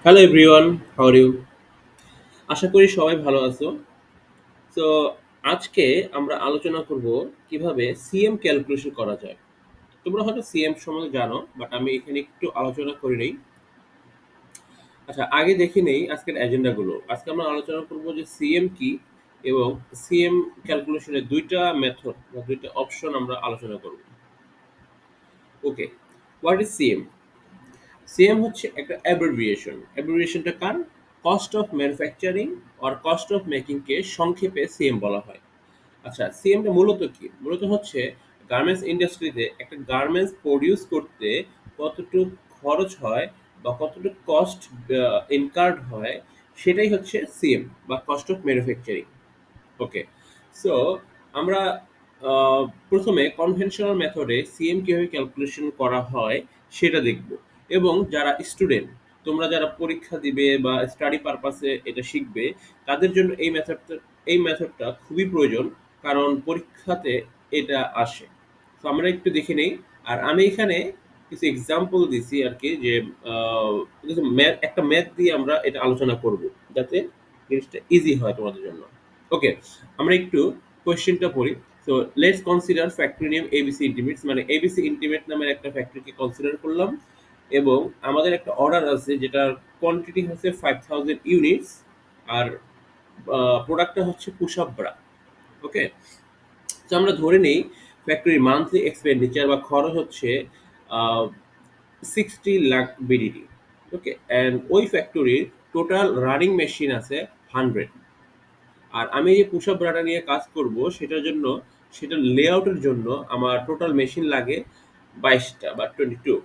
Hello everyone, how are you? আশা করি সবাই ভালো আছো। তো আজকে আমরা আলোচনা করব কিভাবে সিএম ক্যালকুলেশন করা যায়। তোমরা হয়তো সিএম সম্বন্ধে জানো, বাট আমি এখানে একটু আলোচনা করে নেই। আচ্ছা, আগে দেখে নেই আজকের এজেন্ডাগুলো। আজকে আমরা আলোচনা করব যে সিএম কি এবং সিএম ক্যালকুলেশনের দুইটা মেথড বা দুইটা অপশন আমরা আলোচনা করব। Okay, what is CM? CM হচ্ছে একটা অ্যাব্রিভিয়েশন। অ্যাব্রিভিয়েশনটা কার? Cost of manufacturing or cost of মেকিংকে সংক্ষেপে সিএম বলা হয়। আচ্ছা, সিএমটা মূলত কি? মূলত হচ্ছে গার্মেন্টস ইন্ডাস্ট্রিতে একটা গার্মেন্টস প্রডিউস করতে কতটুক খরচ হয় বা কতটুক কস্ট ইনকার্ড হয়, সেটাই হচ্ছে সিএম বা cost of manufacturing. Okay, so আমরা আহ, প্রথমে কনভেনশনাল মেথডে সিএম কিভাবে ক্যালকুলেশন করা হয় সেটা দেখব। এবং যারা স্টুডেন্ট, তোমরা যারা পরীক্ষা দিবে বা স্টাডি পারপাসে এটা শিখবে, তাদের জন্য এই মেথডটা খুবই প্রয়োজন, কারণ পরীক্ষাতে এটা আসে। তো আমরা একটু দেখে নেই। আর আমি এখানে কিছু এক্সাম্পল দিছি আর কি, যে একটা ম্যাথ দিয়ে আমরা এটা আলোচনা করব, যাতে জিনিসটা ইজি হয় তোমাদের জন্য। ওকে, আমরা একটু কোয়েশ্চেনটা পড়ি। তো let's consider factory name ABC intimates, মানে এবিসি ইন্টিমেট নামের একটা ফ্যাক্টরিকে কনসিডার করলাম। এবং আমাদের একটা অর্ডার আছে যেটার কোয়ান্টিটি হচ্ছে 5000 ইউনিটস। আর প্রোডাক্টটা হচ্ছে পুশ আপ ব্রা। ওকে, তো আমরা ধরে নেই ফ্যাক্টরির মান্থলি এক্সপেন্ডিচার বা খরচ হচ্ছে 60 লাখ বিডিটি। ওকে, অ্যান্ড ওই ফ্যাক্টরির টোটাল রানিং মেশিন আছে 100। আর আমি যে পুশ আপ ব্রাটা নিয়ে কাজ করব, সেটার লেআউটের জন্য আমার টোটাল মেশিন লাগে 22টা বা 22।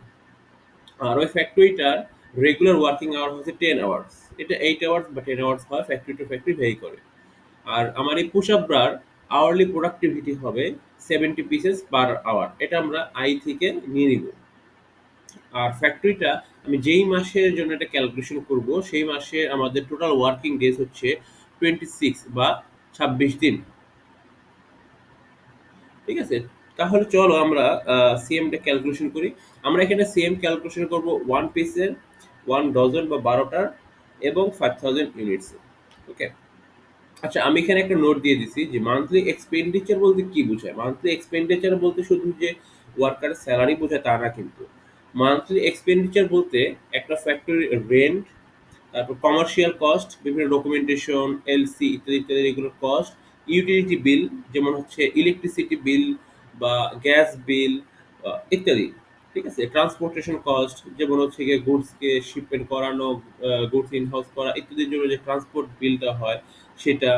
আর ওই ফ্যাক্টরিটার রেগুলার ওয়ার্কিং আওয়ার হচ্ছে 10 আওয়ার্স। এটা 8 আওয়ার্স বা 10 আওয়ার্স হয়, ফ্যাক্টরি টু ফ্যাক্টরি ভেরি করে। আর আমার এই push up Brar hourly productivity হবে 70 পিসেস পার আওয়ার। এটা আমরা আই থেকে নিয়ে নিব। আর ফ্যাক্টরিটা আমি যেই মাসের জন্য এটা ক্যালকুলেশন করব, সেই মাসে আমাদের টোটাল ওয়ার্কিং ডেজ হচ্ছে 26 বা 26 দিন। ঠিক আছে, তাহলে চলো আমরা সিএমটা ক্যালকুলেশন করি। আমরা এখানে সিএম ক্যালকুলেশন করব 1 পিসের, 1 ডজন বা 12টার, এবং 5000 ইউনিটস। ওকে, আচ্ছা, আমি এখানে একটা নোট দিয়ে দিছি যে মান্থলি এক্সপেন্ডিচার বলতে কি বোঝায়। মান্থলি এক্সপেন্ডিচার বলতে শুধু যে ওয়ার্কারের স্যালারি বোঝায় তা না কিন্তু। মান্থলি এক্সপেন্ডিচার বলতে একটা ফ্যাক্টরি রেন্ট, তারপর কমার্শিয়াল কস্ট, বিভিন্ন ডকুমেন্টেশন, এলসি ইত্যাদি ইত্যাদি, এগুলোর কস্ট, ইউটিলিটি বিল, যেমন হচ্ছে ইলেকট্রিসিটি বিল বা গ্যাস বিল ইত্যাদি। ঠিক আছে, ট্রান্সপোর্টেশন কস্ট, যেমন হচ্ছে গিয়ে গুডসকে শিপমেন্ট করানো, গুডস ইন হাউস করা ইত্যাদির জন্য যে ট্রান্সপোর্ট বিলটা হয় সেটা।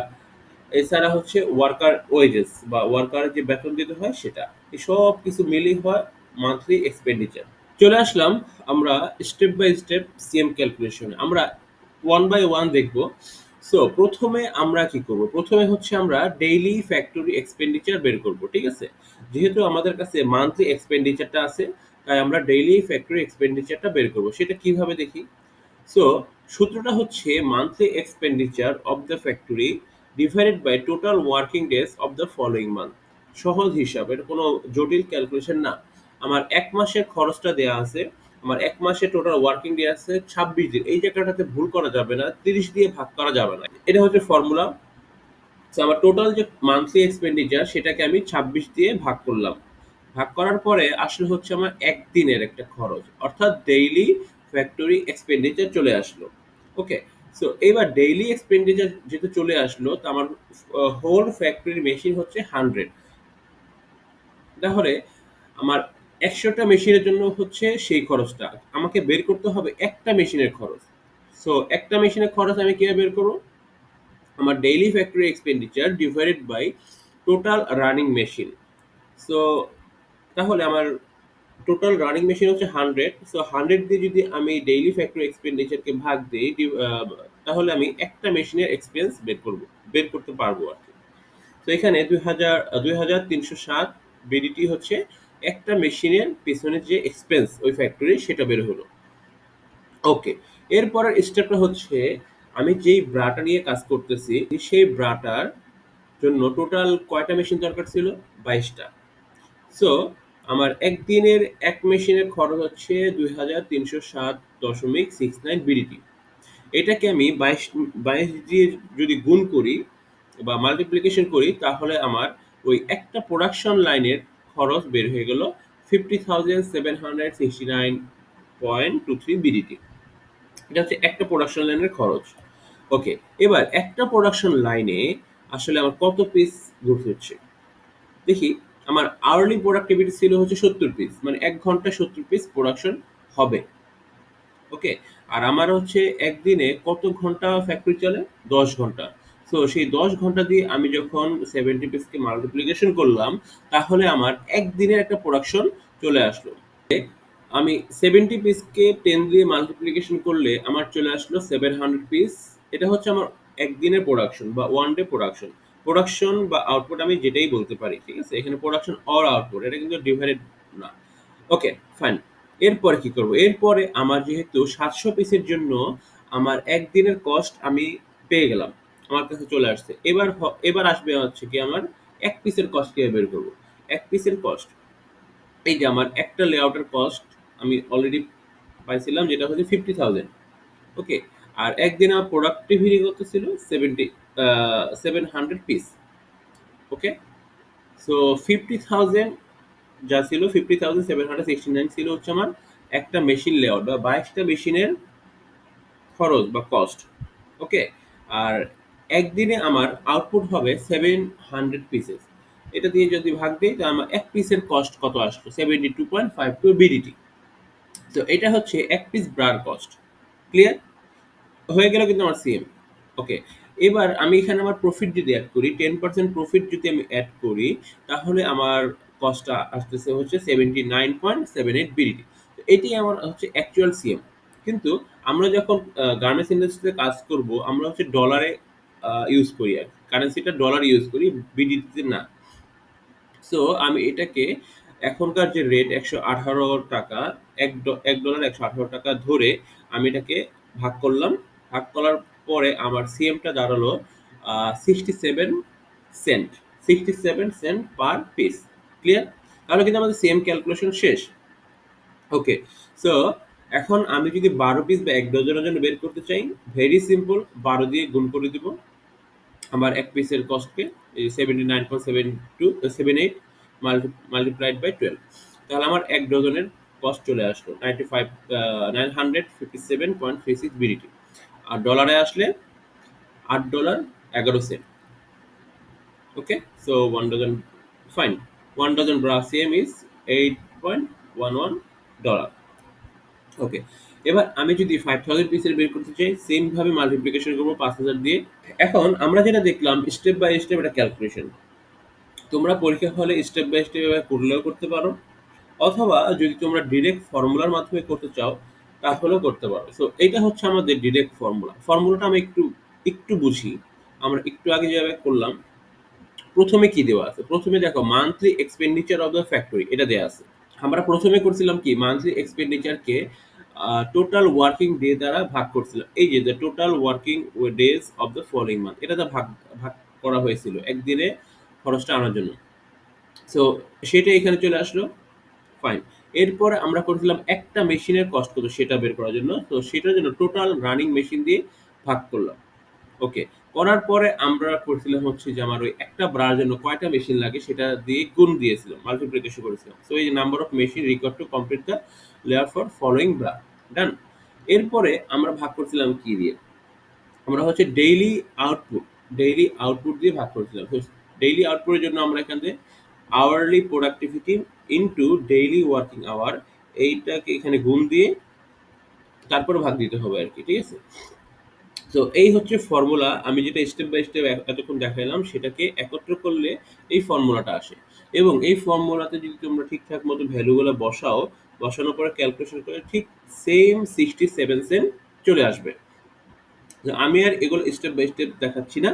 এছাড়া হচ্ছে ওয়ার্কার ওয়েজেস বা ওয়ার্কারের যে বেতন দিতে হয় সেটা। এই সব কিছু মিলিয়ে হয় মান্থলি এক্সপেন্ডিচার। চলে আসলাম আমরা স্টেপ বাই স্টেপ সিএম ক্যালকুলেশনে। আমরা ওয়ান বাই ওয়ান দেখব। সো প্রথমে আমরা কি করব? প্রথমে হচ্ছে আমরা ডেইলি ফ্যাক্টরি এক্সপেন্ডিচার বের করব। ঠিক আছে, যেহেতু আমাদের কাছে মান্থলি এক্সপেন্ডিচারটা আছে, তাই আমরা ডেইলি ফ্যাক্টরি এক্সপেন্ডিচারটা বের করব। সেটা কিভাবে দেখি? সো সূত্রটা হচ্ছে monthly expenditure of the factory divided by total working days of the following month. সহজ হিসাব, এটা কোনো জটিল ক্যালকুলেশন না। আমার এক মাসের খরচটা দেওয়া আছে, আমার এক মাসে টোটাল ওয়ার্কিং ডে আছে 26 দিন। এই জায়গাটাতে ভুল করা যাবে না, 30 দিয়ে ভাগ করা যাবে না। এটা হচ্ছে ফর্মুলা। আমার টোটাল যে মান্থলি এক্সপেন্ডিচার সেটাকে আমি 26 দিয়ে ভাগ করলাম। ভাগ করার পরে আসলে হচ্ছে আমার একদিনের একটা খরচ, অর্থাৎ ডেইলি ফ্যাক্টরি এক্সপেন্ডিচার চলে আসলো। ওকে, সো এবার ডেইলি এক্সপেন্ডিচার যেহেতু চলে আসলো, তো আমার হোল ফ্যাক্টরির মেশিন হচ্ছে 100। তাহলে আমার 100টা মেশিনের জন্য হচ্ছে সেই খরচটা আমাকে বের করতে হবে, একটা মেশিনের খরচ। সো একটা মেশিনের খরচ আমি কিভাবে বের করবো? আমার daily factory expenditure divided by total running machine. So তাহলে আমার টোটাল রানিং মেশিন হচ্ছে 100। সো 100 দিয়ে যদি আমি ডেইলি ফ্যাক্টরি এক্সপেন্ডিচারকে ভাগ দিই, তাহলে আমি একটা মেশিনের এক্সপেন্স বের করতে পারবো আর কি। তো এখানে 2360 বিডিটি হচ্ছে একটা মেশিনের পেছনে যে এক্সপেন্স ওই ফ্যাক্টরি, সেটা বের হলো। ওকে, এরপরের স্টেপটা হচ্ছে আমি যেই ব্রাটা নিয়ে কাজ করতেছি, সেই ব্রাটার জন্য টোটাল কয়টা মেশিন দরকার ছিল? 22টা। সো আমার একদিনের এক মেশিনের খরচ হচ্ছে 2360.69 বিডিটি। এটাকে আমি 22 দিয়ে যদি গুণ করি বা মাল্টিপ্লিকেশন করি, তাহলে আমার ওই একটা প্রোডাকশন লাইনের খরচ বের হয়ে গেল 50,769.23 বিডিটি। এটা হচ্ছে একটা প্রোডাকশন লাইনের খরচ। ওকে, এবার একটা প্রোডাকশন লাইনে আসলে আমার কত পিস গুডস হচ্ছে দেখি। আমার আওয়ারলি প্রোডাক্টিভিটি ছিল হচ্ছে 70 পিস, মানে 1 ঘন্টায় 70 পিস প্রোডাকশন হবে। ওকে, আর আমার হচ্ছে একদিনে কত ঘন্টা ফ্যাক্টরি চলে? 10 ঘন্টা। তো সেই 10 ঘন্টা দিয়ে আমি যখন 70 পিসকে মাল্টিপ্লিকেশন করলাম, তাহলে আমার একদিনের একটা প্রোডাকশন চলে আসলো। আমি 70 পিসকে 10 দিয়ে মাল্টিপ্লিকেশন করলে আমার চলে আসলো 700 পিস। এটা হচ্ছে আমার একদিনের প্রোডাকশন বা ওয়ান ডে প্রোডাকশন। প্রোডাকশন বা আউটপুট আমি যেটাই বলতে পারি, ঠিক আছে? এখানে প্রোডাকশন অর আউটপুট, এটা কিন্তু ডিভাইডেড না। ওকে, ফাইন। এরপরে কি করব? এরপরে আমার যেহেতু 700 পিসের জন্য আমার একদিনের কস্ট আমি পেয়ে গেলাম, আমার কাছে চলে আসছে। এবার আসবে হচ্ছে কি আমার এক পিসের কস্ট কিভাবে বের করবো। এক পিসের কস্ট, এই যে আমার একটা লেআউটের কস্ট আমি অলরেডি পাইছিলাম, যেটা হচ্ছে 50,000। ওকে, আর একদিন আমার প্রোডাক্টিভিটি কত ছিল? 700 পিস। ওকে, সো 50,000 যা ছিল, 50,769 ছিল হচ্ছে আমার একটা মেশিন লেআউট বা 22টা মেশিনের খরচ বা কস্ট। ওকে, আর একদিনে আমার আউটপুট হবে 700 পিসেস। এটা দিয়ে যদি ভাগ দিই, তো আমার এক পিসের কস্ট কত আসলো? 72.52 বিডিটি। তো এটা হচ্ছে এক পিস ব্রার কস্ট। ক্লিয়ার হয়ে গেল কিন্তু আমার সিএম। ওকে, এবার আমি এখানে আমার প্রফিট যদি অ্যাড করি, 10% প্রফিট যদি আমি অ্যাড করি, তাহলে আমার কস্টটা আসতেছে হচ্ছে 79.78 বিডিটি। তো এটি আমার হচ্ছে অ্যাকচুয়াল সিএম। কিন্তু আমরা যখন গার্মেন্টস ইন্ডাস্ট্রিতে কাজ করব, আমরা হচ্ছে ডলারে ইউজ করি, আর কারেন্সিটা ডলার ইউজ করি, বিডিটিতে না। সো আমি এটাকে এখনকার যে রেট 118 টাকা, $1 118 টাকা ধরে আমি এটাকে ভাগ করলাম। ভাগ করার পরে আমার সিএমটা দাঁড়ালো 67 cent. 67 cent per piece. Clear? তাহলে কিন্তু আমাদের সিএম ক্যালকুলেশন শেষ। ওকে, সো এখন আমি যদি 12 পিস বা 1 ডজনের জন্য বের করতে চাই, ভেরি সিম্পল, 12 দিয়ে গুণ করে দিব আমার এক পিসের কস্টকে, 79.7278 মাল্টিপ্লাইড বাই 12। তাহলে আমার 1 ডজনের কস্ট চলে আসলো 957.36 বিডিটি। আর ডলারে আসলে $8.11। Okay, so 1 dozen, fine, 1 dozen bra CM is $8.11। Okay, এবার আমি যদি 5000 পিসের বের করতে চাই, সেম ভাবে মাল্টিপ্লিকেশন করবো 5000 দিয়ে। এখন আমরা যেটা দেখলাম স্টেপ বাই স্টেপ এটা ক্যালকুলেশন, তোমরা পরীক্ষা হলে স্টেপ বাই স্টেপ এভাবে করলেও করতে পারো, অথবা যদি তোমরা ডিরেক্ট ফর্মুলার মাধ্যমে করতে চাও তাহলেও করতে পারো। সো এটা হচ্ছে আমাদের ডিরেক্ট ফর্মুলা। ফর্মুলাটা আমি একটু একটু বুঝি। আমরা একটু আগে যেভাবে করলাম, প্রথমে কি দেওয়া আছে? প্রথমে দেখো monthly expenditure of the factory, এটা দেওয়া আছে। আমরা প্রথমে করছিলাম কি, মান্থলি এক্সপেন্ডিচারকে টোটাল ওয়ার্কিং ডে দ্বারা ভাগ করছিলাম। এই যে the total working days of the following month, এটা দ্বারা ভাগ ভাগ করা হয়েছিল একদিনে খরচটা আনার জন্য। সো সেটা এখানে চলে আসলো। ফাইন। এরপরে আমরা করছিলাম একটা মেশিনের কস্ট কত সেটা বের করার জন্য। তো সেটার জন্য টোটাল রানিং মেশিন দিয়ে ভাগ করলাম। ওকে, করার পরে আমরা করছিলাম হচ্ছে যে আমার ওই একটা ব্রার জন্য কয়টা মেশিন লাগে সেটা দিয়ে গুণ দিয়েছিলাম, মাল্টিপ্লিকেশন করেছিলাম। সো এই number of machine required to complete the layer for following bra, done. এরপরে আমরা ভাগ করছিলাম কি দিয়ে? আমরা হচ্ছে ডেইলি আউটপুট দিয়ে ভাগ করেছিলাম। তো ডেইলি আউটপুটের জন্য আমরা এখান থেকে hourly productivity into daily working hour, এইটাকে এখানে গুণ দিয়ে তারপরে ভাগ দিতে হবে আর কি, ঠিক আছে? তো এই হচ্ছে ফর্মুলা। আমি যেটা স্টেপ বাই স্টেপ এতক্ষণ দেখাইলাম, সেটাকে একত্র করলে এই ফর্মুলাটা আসে। এবং এই ফর্মুলাতে যদি তোমরা ঠিকঠাক মতো ভ্যালুগুলো বসাও, বসানোর পরে ক্যালকুলেশন করে ঠিক সেম 67 সেন্ট চলে আসবে। তো আমি আর এগুলো স্টেপ বাই স্টেপ দেখাচ্ছি না,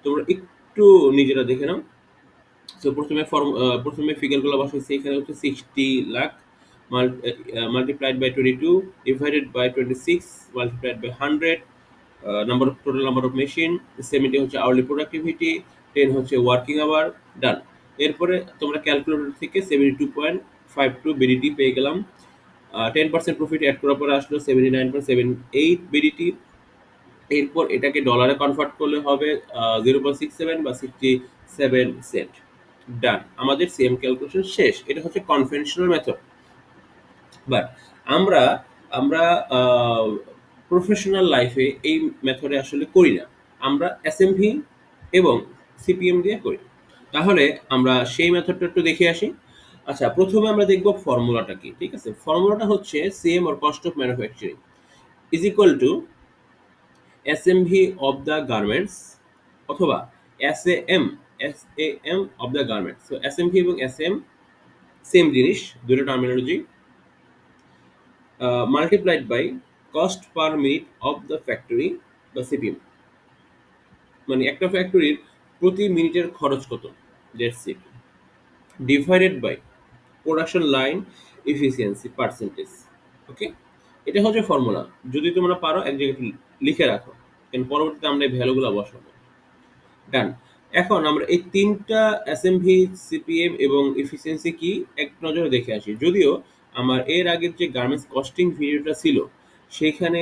তোমরা একটু নিজেরা দেখে নাও। তো প্রথমে ফিগারগুলো বসাইছি, এখানে হচ্ছে 60 lakh multiplied by 22 divided by 26 multiplied by 100, total number of machine, 70 হচ্ছে আওয়ারলি প্রোডাক্টিভিটি, 10 হচ্ছে ওয়ার্কিং আওয়ার, ডান। এরপরে তোমরা ক্যালকুলেটর থেকে 72.52 বিডিটি পেয়ে গেলাম। 10% প্রফিট অ্যাড করার পরে আসলো 79.78 বিডিটি। এরপর এটাকে ডলারে কনভার্ট করলে হবে 0.67 বা 67 সেন্ট। ডান, আমাদের সিএম ক্যালকুলেশন শেষ। এটা হচ্ছে কনভেনশনাল মেথড। বাট আমরা আমরা প্রফেশনাল লাইফে এই মেথডে আসলে করি না। আমরা এসএমভি এবং সিপিএম দিয়ে করি। তাহলে আমরা সেই মেথডটা একটু দেখে আসি। আচ্ছা, প্রথমে আমরা দেখব ফর্মুলাটা কি। ঠিক আছে, ফর্মুলাটা হচ্ছে CM or cost of manufacturing is equal to SMV of the garments অথবা SAM SAM of the garments. So SMV এবং এসএম সেম জিনিস, দুটো terminology, multiplied by cost per minute of the factory বা সিপিএম, মানে একটা ফ্যাক্টরির প্রতি মিনিটের খরচ কত, that's it, divided by production line efficiency percentage. Okay, এটা হচ্ছে ফর্মুলা। যদি তোমরা পারো এক জায়গায় একটু লিখে রাখো, কারণ পরবর্তীতে আমরা এই ভ্যালুগুলো বসাবো। ডান। এখন আমরা এই তিনটা এসএমভি, সিপিএম এবং এফিসিয়েন্সি কি এক নজরে দেখে আসি। যদিও আমার এর আগের যে গার্মেন্টস কস্টিং ভিডিওটা ছিল সেখানে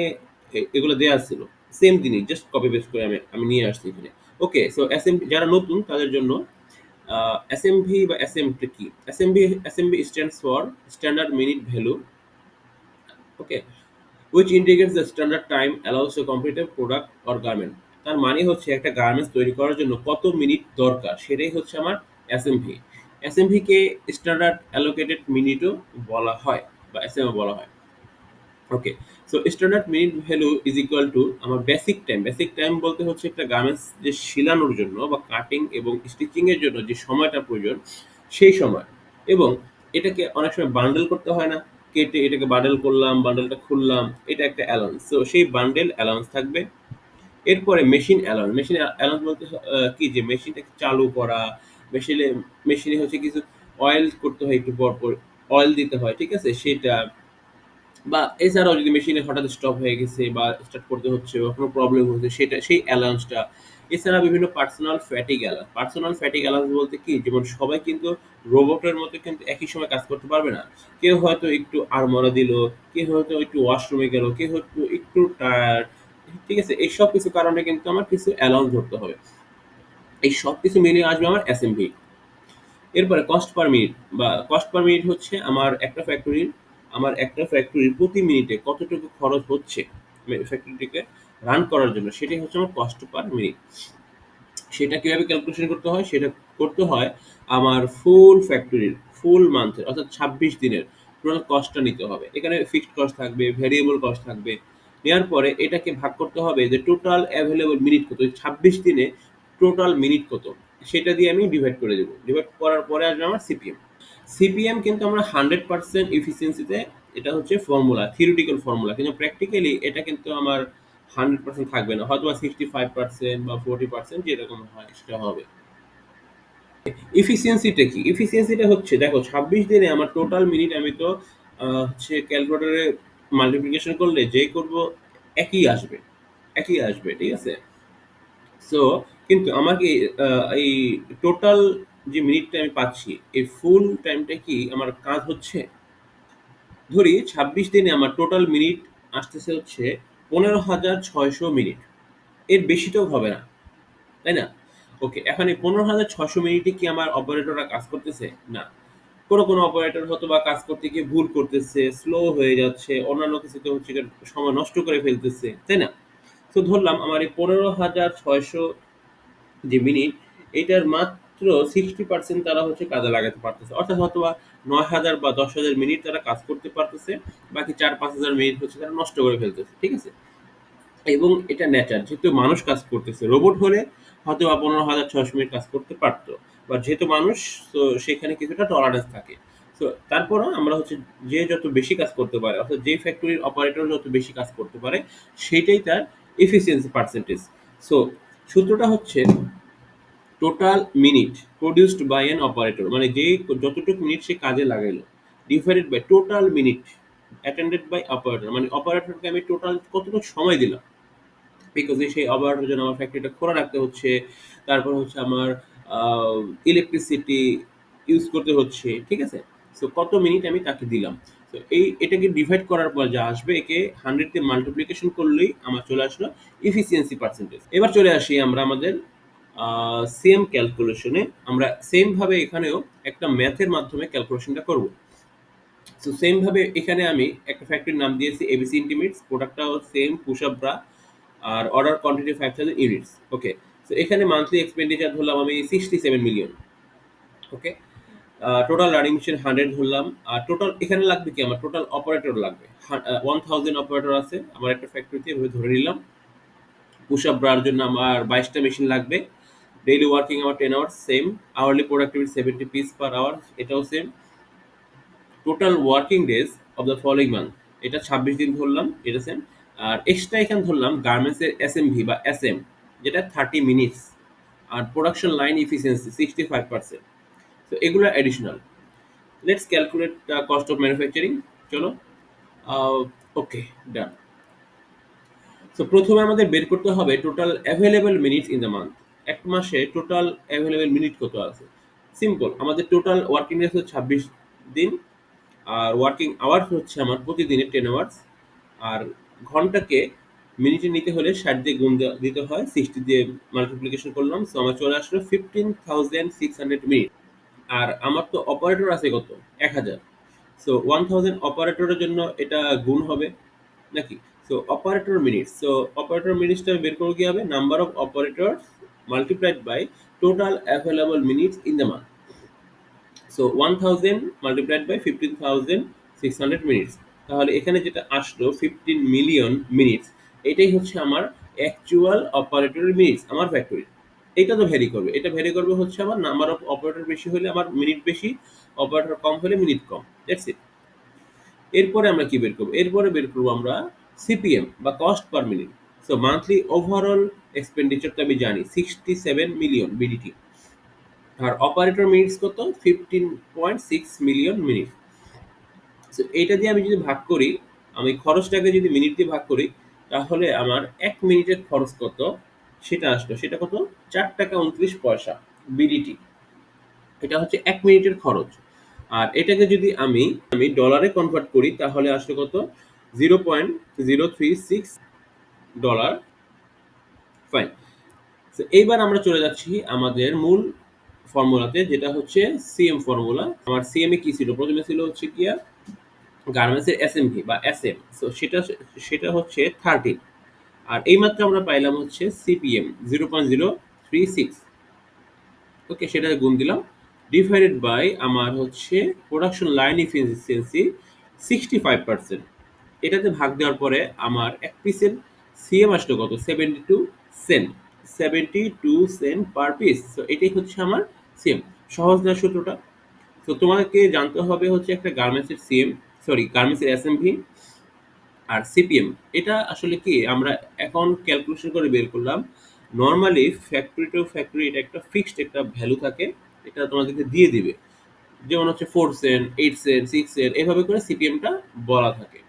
এগুলো দেওয়া ছিল, সেম জিনিস জাস্ট কপি পেস্ট করে আমি নিয়ে আসছি এখানে। ওকে, সো এসএমভি যারা নতুন তাদের জন্য এসএমভি বা এসএমটি কি। SMV stands for standard minute value. Okay, which indicates the standard time allows to complete a product or garment। তার মানে হচ্ছে একটা গার্মেন্টস তৈরি করার জন্য কত মিনিট দরকার, সেটাই হচ্ছে আমার এসএমভি। এসএমভি কে স্ট্যান্ডার্ড অ্যালোকেটেড মিনিটও বলা হয় বা এসএমও বলা হয়। Okay, so standard minute value is equal to আমার বেসিক টাইম। বেসিক টাইম বলতে হচ্ছে একটা গার্মেন্টস যে শিলানোর জন্য বা কাটিং এবং স্টিচিং এর জন্য যে সময়টা প্রয়োজন সেই সময়। এবং এটাকে অনেক সময় বান্ডেল করতে হয় না, কেটে এটাকে বান্ডেল করলাম, বান্ডেলটা খুললাম, এটা একটা অ্যালাউন্স। তো সেই বান্ডেল অ্যালাউন্স থাকবে। এরপরে মেশিন অ্যালাউন্স। মেশিন অ্যালাউন্স বলতে কি, যে মেশিনটাকে চালু করা, মেশিনে মেশিনে হচ্ছে কিছু অয়েল করতে হয়, একটু পর পর অয়েল দিতে হয়, ঠিক আছে সেটা। বা এছাড়াও যদি মেশিনে হঠাৎ স্টপ হয়ে গেছে বা স্টার্ট করতে হচ্ছে বা কোনো প্রবলেম হচ্ছে, সেটা সেই অ্যালাউন্সটা। এছাড়া বিভিন্ন পার্সোনাল ফ্যাটিক অ্যালাউন্স বলতে কি, যেমন সবাই কিন্তু রোবটের মতো কিন্তু একই সময় কাজ করতে পারবে না। কেউ হয়তো একটু আড়মোড়া দিল, কেউ হয়তো একটু ওয়াশরুমে গেল, কেউ হয়তো একটু টায়ার্ড, ঠিক আছে। এই সব কিছু কারণে কিন্তু আমার কিছু অ্যালাউন্স ধরতে হবে। এই সব কিছু মিলিয়ে আসবে আমার এসএমভি। এরপরে কস্ট পার মিনিট বা কস্ট পার মিনিট হচ্ছে আমার একটা ফ্যাক্টরির প্রতি মিনিটে কতটুকু খরচ হচ্ছে ফ্যাক্টরিটিকে রান করার জন্য, সেটাই হচ্ছে আমার কস্ট পার মিনিট। সেটা কিভাবে ক্যালকুলেশন করতে হয়, সেটা করতে হয় আমার ফুল ফ্যাক্টরির ফুল মান্থের অর্থাৎ 26 দিনের টোটাল কস্টটা নিতে হবে। এখানে ফিক্সড কস্ট থাকবে, ভ্যারিয়েবল কস্ট থাকবে। নেওয়ার পরে এটাকে ভাগ করতে হবে যে টোটাল অ্যাভেলেবল মিনিট কত, 26 দিনে টোটাল মিনিট কত, সেটা দিয়ে আমি ডিভাইড করে দেবো। ডিভাইড করার পরে আসবে আমার সিপিএম। সিপিএম কিন্তু আমরা 100% ইফিসিয়েন্সিতে, এটা হচ্ছে ফর্মুলা, থিওরিটিক্যাল ফর্মুলা, কিন্তু প্র্যাকটিক্যালি এটা কিন্তু আমার 100% থাকবে না, হয়তো বা 65% বা 40% যেরকম হয় সেটা হবে। ইফিসিয়েন্সিটা কি? ইফিসিয়েন্সিটা হচ্ছে, দেখো 26 দিনে আমার টোটাল মিনিট আমি তো হচ্ছে ক্যালকুলেটরে মাল্টিপ্লিকেশন করলে যে করব একই আসবে, ঠিক আছে। সো কিন্তু আমাকে এই টোটাল যে মিনিটটা আমি পাচ্ছি, এই ফুল টাইমটা কি আমার কাজ হচ্ছে। ধরি 26 দিনে আমার টোটাল মিনিট আসতেছে হচ্ছে 15,600 মিনিট, এর বেশি তো হবে না, তাই না? ওকে, এখন এই 15,600 মিনিটে কি আমার অপারেটররা কাজ করতেছে? না। কোনো অপারেটর হয়তো বা কাজ করতে গিয়ে ভুল করতেছে, স্লো হয়ে যাচ্ছে, অন্যান্য কিছুতে হচ্ছে গিয়ে সময় নষ্ট করে ফেলতেছে, তাই না? তো ধরলাম আমার এই 15,600 যে মিনিট, এটার মাত্র 60% তারা হচ্ছে কাজে লাগাতে পারতেছে, অর্থাৎ হয়তো বা 9,000 বা 10,000 মিনিট তারা কাজ করতে পারতেছে, বাকি 4-5 হাজার মিনিট হচ্ছে তারা নষ্ট করে ফেলতেছে, ঠিক আছে। এবং এটা নেচার, যেহেতু মানুষ কাজ করতেছে, রোবট হলে হয়তো বা 15,600 মিনিট কাজ করতে পারতো, বা যেহেতু মানুষ, তো সেখানে কিছুটা টলারেন্স থাকে। তো তারপরও আমরা হচ্ছে যে যত বেশি কাজ করতে পারে, অর্থাৎ যে ফ্যাক্টরির অপারেটর যত বেশি কাজ করতে পারে, সেটাই তার এফিসিয়েন্সি পার্সেন্টেজ। সো সূত্রটা হচ্ছে total minute produced by an operator, মানে যে যতটুকু মিনিট সে কাজে লাগাইলো, divided by total minute attended by operator, মানে অপারেটরকে আমি টোটাল কতটুকু সময় দিলাম, বিকজ সেই অপারেটরের জন্য আমার ফ্যাক্টরিটা খোলা রাখতে হচ্ছে, তারপর হচ্ছে আমার ইলেকট্রিসিটি ইউজ করতে হচ্ছে, ঠিক আছে। সো কত মিনিট আমি তাকে দিলাম। তো এটাকে ডিভাইড করার পর যা আসবে একে 100 দিয়ে মাল্টিপ্লিকেশন করলেই আমার চলে আসলো এফিসিয়েন্সি পার্সেন্টেজ। এবার চলে আসি আমরা আমাদের সেম ক্যালকুলেশনে। আমরা সেম ভাবে এখানেও একটা ম্যাথের মাধ্যমে ক্যালকুলেশনটা করব। সো সেম ভাবে এখানে আমি একটা ফ্যাক্টরির নাম দিয়েছি এবিসি ইন্টিমেটস, প্রোডাক্টটাও সেম পুশ আপ ব্রা, আর order quantity 5000 units. Okay, so এখানে মান্থলি এক্সপেন্ডিচার ধরলাম আমি 67 million. Okay, total running machine 100 ধরলাম। আর টোটাল এখানে লাগবে কি, আমার টোটাল অপারেটর লাগবে 1000 অপারেটর আছে আমার একটা ফ্যাক্টরিতে, এভাবে ধরে নিলাম। পুশ আপ ব্রার জন্য আমার 22টা মেশিন লাগবে। Daily working hour 10 hours same. Hourly productivity 70 piece per hour, এটাও same. Total working days of the following month, এটা 26 দিন ধরলাম, এটা সেম। আর এক্সট্রা এখানে ধরলাম গার্মেন্টসের এসএমভি বা এসএম, যেটা 30 মিনিটস। আর প্রোডাকশন লাইন এফিসিয়েন্সি 65%। তো এগুলো additional. Let's calculate cost of manufacturing. চলো, ওকে, ডান। সো প্রথমে আমাদের বের করতে হবে total available minutes in the month. এক মাসে টোটাল অ্যাভেলেবল মিনিট কত আছে। সিম্পল, আমাদের টোটাল ওয়ার্কিং ডেজ হচ্ছে 26 দিন। আর ওয়ার্কিং আওয়ার্স হচ্ছে আমার প্রতিদিনের 10 আওয়ার্স। আর ঘন্টাকে মিনিটে নিতে হলে 60 দিয়ে গুণ দিতে হয়, 60 দিয়ে মাল্টিপ্লিকেশন করলাম। সো আমার চলে আসলো 15,600 মিনিট। আর আমার তো অপারেটর আছে কত, 1000। সো 1000 অপারেটরের জন্য এটা গুণ হবে নাকি। So operator minutes, so operator মিনিটসটা বের করবো কি হবে, number of operator multiplied by total available minutes in the month. So 1000 multiplied by 15,600 minutes. তাহলে এখানে যেটা আসলো 15 মিলিয়ন মিনিটস, এটাই হচ্ছে আমার অ্যাকচুয়াল অপারেটরের মিনিটস আমার ফ্যাক্টরি। এটা তো ভ্যারি করবে, এটা ভ্যারি করবে হচ্ছে আমার নাম্বার অফ অপারেটর বেশি হলে আমার মিনিট বেশি, অপারেটর কম হলে মিনিট কম। That's it. এরপরে আমরা কি বের করবো, এরপরে বের করবো আমরা সিপিএম বা cost per minute. So monthly overall expenditure তো আমি জানি 67 মিলিয়ন বিডিটি। আর অপারেটর মিনিটস কত, 15.6 মিলিয়ন মিনিট। সো এইটা দিয়ে আমি যদি ভাগ করি, আমি খরচটাকে যদি মিনিট দিয়ে ভাগ করি, তাহলে আমার 1 মিনিটের খরচ কত সেটা আসলো, সেটা কত, 4 টাকা 29 পয়সা বিডিটি। এটা হচ্ছে 1 মিনিটের খরচ। আর এটাকে যদি আমি আমি ডলারে কনভার্ট করি, তাহলে আসলে কত, 0.036 ডলার। ফাইন। তো এইবার আমরা চলে যাচ্ছি আমাদের মূল ফর্মুলাতে, যেটা হচ্ছে সিএম ফর্মুলা। আমার সিএম এ কি ছিল, প্রথমে ছিল হচ্ছে কি গার্মেন্টসের এসএমভি বা এসএম। সো সেটা সেটা হচ্ছে 13। আর এইমাত্র আমরা পাইলাম হচ্ছে সিপিএম 0.036। ওকে, সেটা গুণ দিলাম, ডিভাইডেড বাই আমার হচ্ছে প্রোডাকশন লাইন এফিসিয়েন্সি 65%। এটাতে ভাগ দেওয়ার পরে আমার এক পিসের সিএম আসলো কত, 72 সেন্ট। 72 Saint per piece. তো এটাই হচ্ছে আমার সিএম। সহজ না সূত্রটা। তো তোমাকে জানতে হবে হচ্ছে একটা গার্মেন্টসের সিএম, সরি গার্মেন্টসের এসএমভি আর সিপিএম। এটা আসলে কি আমরা এখন ক্যালকুলেশন করে বের করলাম। নর্মালি ফ্যাক্টরি টু ফ্যাক্টরি এটা একটা ফিক্সড একটা ভ্যালু থাকে, এটা তোমাদেরকে দিয়ে দিবে। যেমন হচ্ছে 4 সেন্ট, 8 সেন্ট, 6 সেন্ট, এভাবে করে সিপিএমটা বলা থাকে।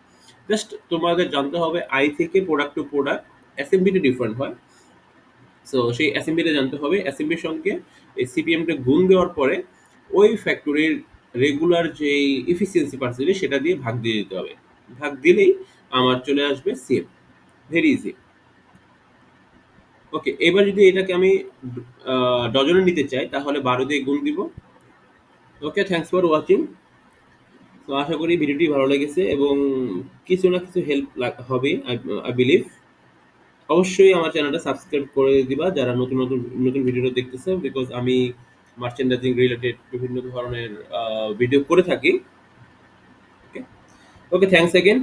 জাস্ট তোমাদের জানতে হবে আই থেকে প্রোডাক্ট টু প্রোডাক্ট অ্যাসেম্বলিটা ডিফারেন্ট হয়। সো সেই অ্যাসেম্বলিটা জানতে হবে, অ্যাসেম্বলির সঙ্গে এই সিপিএমটা গুণ দেওয়ার পরে ওই ফ্যাক্টরির রেগুলার যেই এফিসিয়েন্সি পার্সেন্টেজ সেটা দিয়ে ভাগ দিয়ে দিতে হবে। ভাগ দিলেই আমার চলে আসবে সেম। Very easy. ওকে, এবার যদি এটাকে আমি ডজনে নিতে চাই, তাহলে 12 দিয়ে গুণ দিব। ওকে, থ্যাংকস ফর ওয়াচিং। তো আশা করি ভিডিওটি ভালো লেগেছে এবং কিছু না কিছু হেল্প হবে, আই বিলিভ। অবশ্যই আমার চ্যানেলটা সাবস্ক্রাইব করে দিবা যারা নতুন নতুন নতুন ভিডিও দেখতেছে, বিকজ আমি মার্চেন্ডাইজিং রিলেটেড বিভিন্ন ধরনের ভিডিও করে থাকি। ওকে, ওকে, থ্যাংকস অ্যাগেন।